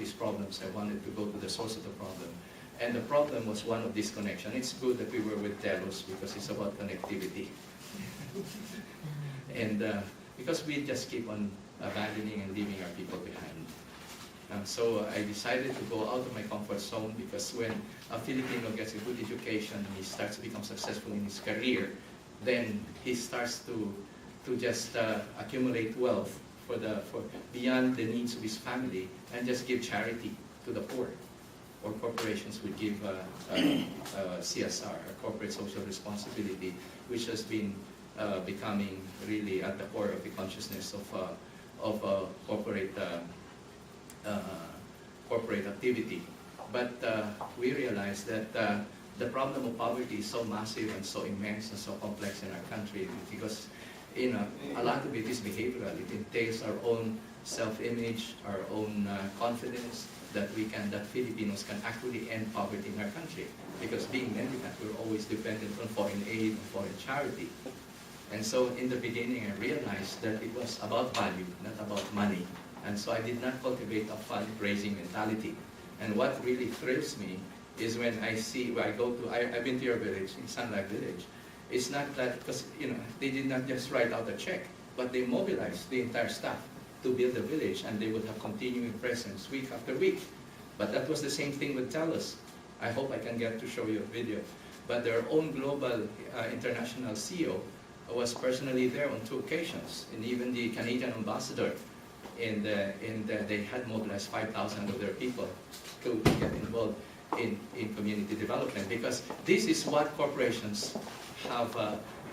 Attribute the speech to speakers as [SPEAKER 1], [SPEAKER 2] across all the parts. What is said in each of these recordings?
[SPEAKER 1] these problems. I wanted to go to the source of the problem. And the problem was one of disconnection. It's good that we were with Telos because it's about connectivity. And because we just keep on abandoning and leaving our people behind. So I decided to go out of my comfort zone, because when a Filipino gets a good education and he starts to become successful in his career, then he starts to just accumulate wealth for beyond the needs of his family, and just give charity to the poor. Or corporations would give CSR, corporate social responsibility, which has been becoming really at the core of the consciousness of corporate activity. But we realized that the problem of poverty is so massive and so immense and so complex in our country, because a lot of it is behavioral. It entails our own self-image, our own confidence that Filipinos can actually end poverty in our country. Because being mendicant, we're always dependent on foreign aid and foreign charity. And so in the beginning, I realized that it was about value, not about money. And so I did not cultivate a fundraising mentality. And what really thrills me is when I see, where I go to, I've been to your village, in Sun Life Village. It's not that, because they did not just write out a check, but they mobilized the entire staff to build the village, and they would have continuing presence week after week. But that was the same thing with TELUS. I hope I can get to show you a video. But their own global international CEO was personally there on 2 occasions, and even the Canadian ambassador. And they had mobilized 5,000 of their people to get involved in community development, because this is what corporations have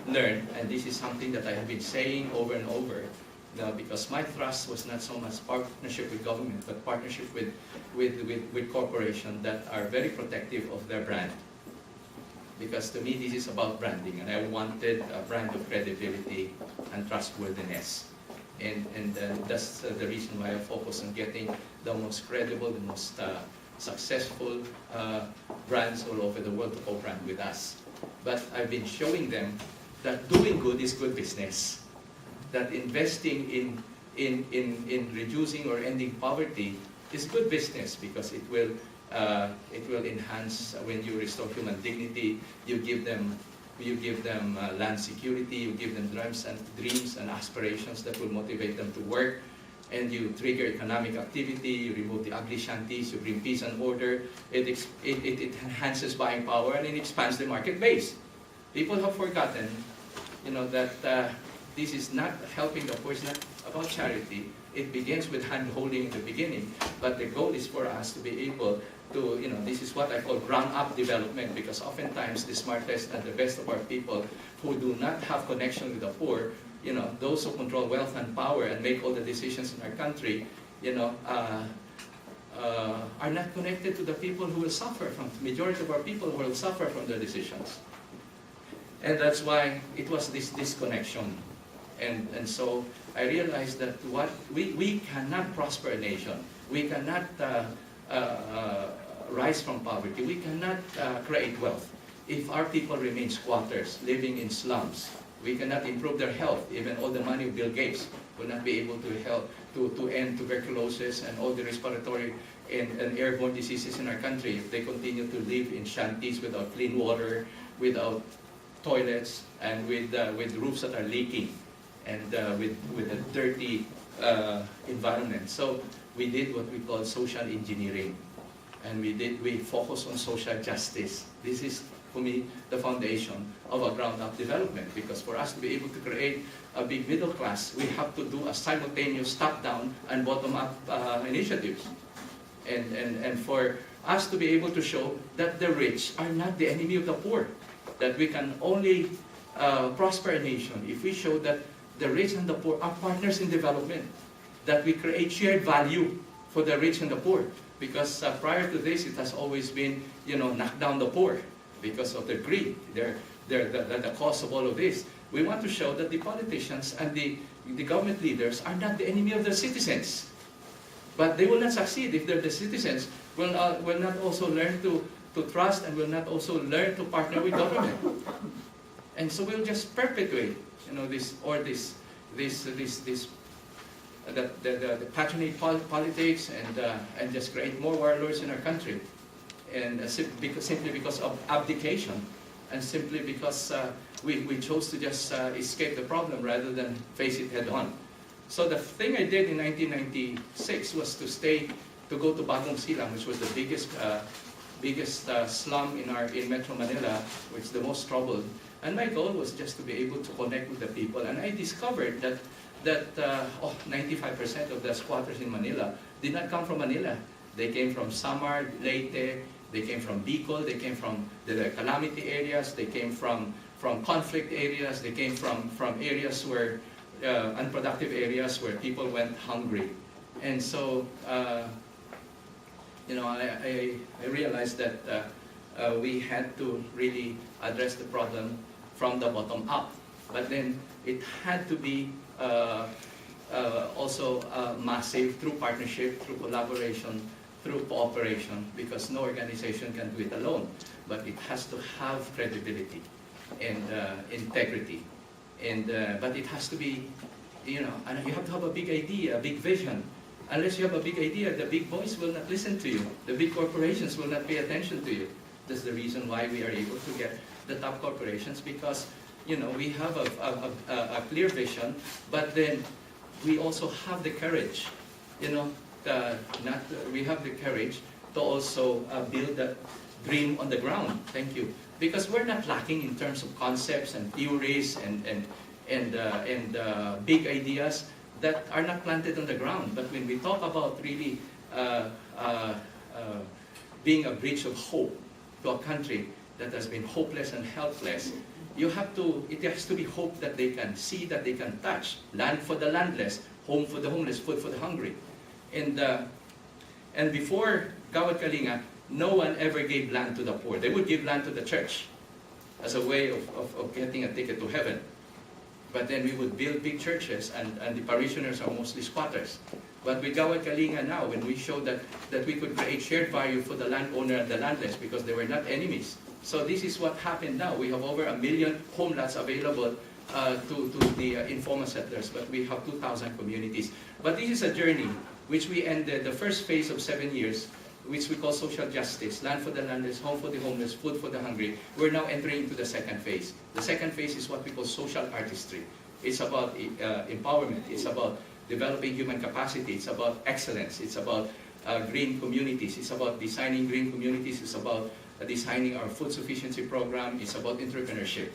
[SPEAKER 1] learned, and this is something that I have been saying over and over. Now, because my thrust was not so much partnership with government, but partnership with corporations that are very protective of their brand. Because to me, this is about branding, and I wanted a brand of credibility and trustworthiness. And that's the reason why I focus on getting the most credible, the most successful brands all over the world to co-brand with us. But I've been showing them that doing good is good business. That investing in reducing or ending poverty is good business, because it will enhance. When you restore human dignity, you give them land security, you give them dreams and aspirations that will motivate them to work, and you trigger economic activity, you remove the ugly shanties, you bring peace and order, it enhances buying power, and it expands the market base. People have forgotten, that this is not helping the poor, it's not about charity. It begins with hand-holding in the beginning, but the goal is for us to be able to, this is what I call ground-up development, because oftentimes the smartest and the best of our people who do not have connection with the poor, those who control wealth and power and make all the decisions in our country, are not connected to the people who will suffer from, the majority of our people who will suffer from their decisions. And that's why it was this disconnection. And so I realized that we cannot prosper a nation. We cannot rise from poverty. We cannot create wealth if our people remain squatters, living in slums. We cannot improve their health. Even all the money of Bill Gates will not be able to help to end tuberculosis and all the respiratory and airborne diseases in our country if they continue to live in shanties without clean water, without toilets, and with roofs that are leaking, and with a dirty environment. So we did what we call social engineering, and we focus on social justice. This is, for me, the foundation of a ground-up development, because for us to be able to create a big middle class, we have to do a simultaneous top-down and bottom-up initiatives. And for us to be able to show that the rich are not the enemy of the poor, that we can only prosper a nation if we show that the rich and the poor are partners in development, that we create shared value for the rich and the poor. Because prior to this, it has always been, knock down the poor because of their greed. They're the cause of all of this. We want to show that the politicians and the government leaders are not the enemy of their citizens. But they will not succeed if the citizens will not also learn to trust and will not also learn to partner with government. And so we'll just perpetuate, this the patronage politics and just create more warlords in our country, and simply because of abdication, and simply because we chose to just escape the problem rather than face it head on. So the thing I did in 1996 was to go to Bagong Silang, which was the biggest slum in Metro Manila, which is the most troubled. And my goal was just to be able to connect with the people. And I discovered that 95% of the squatters in Manila did not come from Manila. They came from Samar, Leyte, they came from Bicol, they came from the calamity areas, they came from conflict areas, they came from areas where, unproductive areas where people went hungry. And so, I realized that we had to really address the problem from the bottom up. But then it had to be also massive through partnership, through collaboration, through cooperation, because no organization can do it alone. But it has to have credibility and integrity. But it has to be, and you have to have a big idea, a big vision. Unless you have a big idea, the big boys will not listen to you. The big corporations will not pay attention to you. That's the reason why we are able to get the top corporations, because we have a clear vision, but then we also have the courage, we have the courage to also build that dream on the ground. Thank you. Because we're not lacking in terms of concepts and theories and big ideas that are not planted on the ground. But when we talk about really being a bridge of hope to a country that has been hopeless and helpless, it has to be hope that they can see, that they can touch. Land for the landless, home for the homeless, food for the hungry. And before Gawad Kalinga, no one ever gave land to the poor. They would give land to the church as a way of getting a ticket to heaven. But then we would build big churches, and the parishioners are mostly squatters. But with Gawad Kalinga now, when we showed that we could create shared value for the landowner and the landless, because they were not enemies. So this is what happened now. We have over 1 million home lots available to the informal settlers, but we have 2,000 communities. But this is a journey which we ended the first phase of 7 years, which we call social justice, land for the landless, home for the homeless, food for the hungry. We're now entering into the second phase. The second phase is what we call social artistry. It's about empowerment. It's about developing human capacity. It's about excellence. It's about green communities. It's about designing green communities. It's about designing our food sufficiency program. It's about entrepreneurship.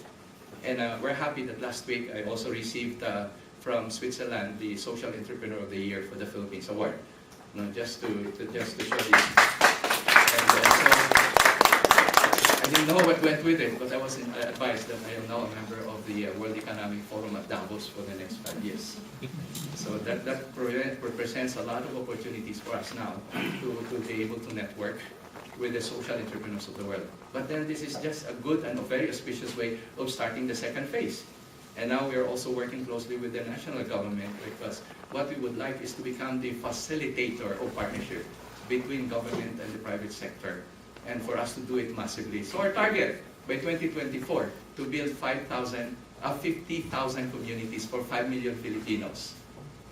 [SPEAKER 1] And we're happy that last week I also received from Switzerland the Social Entrepreneur of the Year for the Philippines Award. Just to show this. And so I didn't know what went with it, but I was advised that I am now a member of the World Economic Forum at Davos for the next 5 years. So that represents a lot of opportunities for us now to be able to network with the social entrepreneurs of the world. But then this is just a good and a very auspicious way of starting the second phase. And now we are also working closely with the national government, because what we would like is to become the facilitator of partnership between government and the private sector, and for us to do it massively. So our target by 2024 to build 50,000 communities for 5 million Filipinos,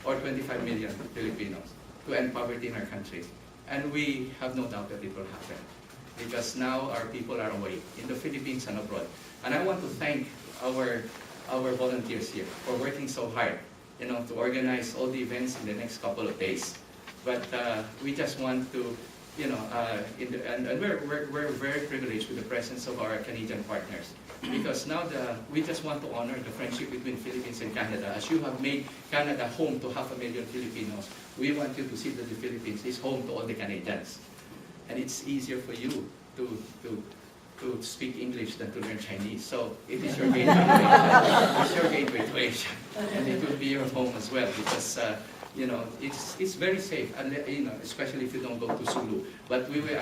[SPEAKER 1] or 25 million Filipinos, to end poverty in our country. And we have no doubt that it will happen, because now our people are awake in the Philippines and abroad. And I want to thank our volunteers here for working so hard, to organize all the events in the next couple of days. But we just want to, and we're very privileged with the presence of our Canadian partners, because now we just want to honor the friendship between Philippines and Canada. As you have made Canada home to 500,000 Filipinos, we want you to see that the Philippines is home to all the Canadians. And it's easier for you to speak English than to learn Chinese. So it is your gateway to Asia. It's your gateway to Asia. And it will be your home as well, because it's very safe, and especially if you don't go to Sulu. But we will